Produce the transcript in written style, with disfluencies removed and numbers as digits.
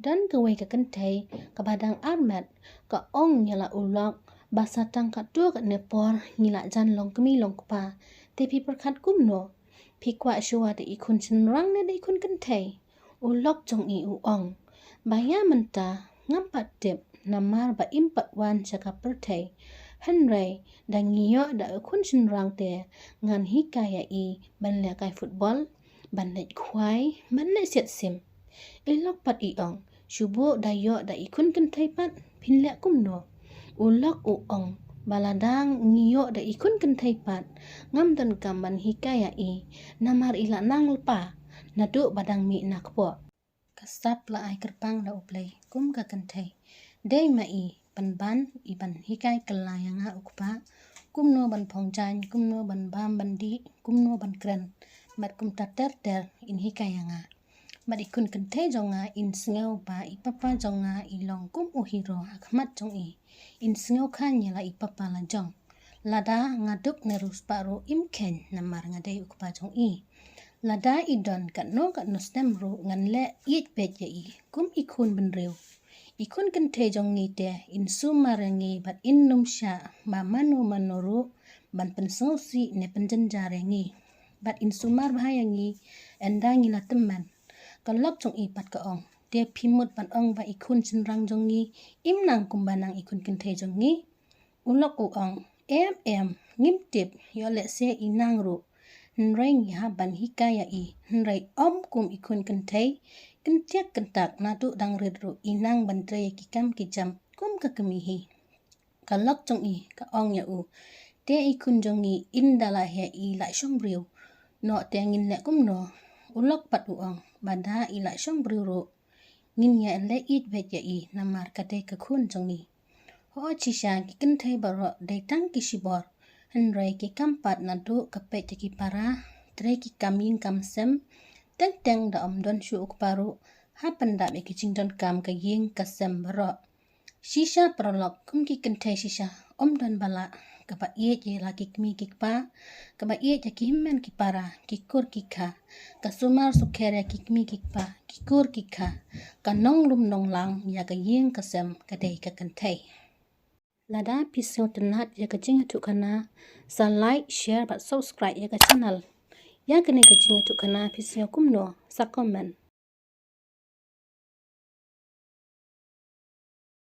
dan kawai ka kentai ka badang armat ka ong nyala ulok basa tang ka tua ka nepor ngila jan long kemi long kpa tepi perkat kumno pikwa shua de ikun chenrang ne de ikun kentai ulok jong I uong baya menta ngampat tip namar ba impat wan chaka pertai Henry dan ngiyo da ikun chenrang te ngan hikaya I ban le kai football ban le kwai ban le siat sim ilok pat iong shubu dayo da ikun kentai pat pinlek kumno ulok uong baladang ngiyo da ikun kentai pat ngam dan kamban hikaya I namar ila nang lepa nadu badang mi nakpo kasap la ai kerpang da uplay kum ka kentai dei ma I ban iban hikai kelayanga ukpa kumno ban pongjan kumno ban bam bandi kumno ban kren mat kum tater ter in hikayanga mat ikun kentai jonga in sngeu ba ipapa jonga ilong kum uhiro akmat jong I in sngeu khanya la ipapa la jong lada ngaduk nerus paro imken namar ngadai ukpa jong I lada idon kat no stem ru ngan le yit pet ye I kum ikun benreu ikun kentai jong ni te in sumarangi bat in numsha ba manu manuru ban pensosi ne penjenjarengi bat in sumar bahayangi endangi la teman kalok jong I pat ka ong te pimut pan ong ba ikun chenrang jong ni imnang kumbanang ikun kentai jong ni ulok uong ngim tip yo le se inang ru nrai ngi ha ban hikaya I nrai om kum ikun kentai kentiak kentak nadu dang redru inang bantre kikam kijam kum ka kemihi kalok jong I ka ong ya u te ikun jong I indala he I la shombriu no te ngin le kum no ulok pat uong bada I la shombriu ru ngin ya le it bet ya I namar kate ka khun jong I ho chisha ki kentai baro de tang kisibor henrai ki kampat nadu kapet ki para tre ki kaming kamsem teng da omdon shu ukparu hapan da be kijing don kam ka ying kasem baro shisha prolok kum ki kentai shisha omdon bala ka ba ye je la ki kmi ki pa ka ba ye ja ki himmen ki para ki kur ki kha ka sumar sukhere ki kmi ki pa ki kur ki kha ka nong lum nong lang ya ka ying kasem ka dei ka kentai lada piso tenat ya ka jing tu kana sa like share but subscribe ya ka channel ya kene ka jing tu kana piso kumno sa comment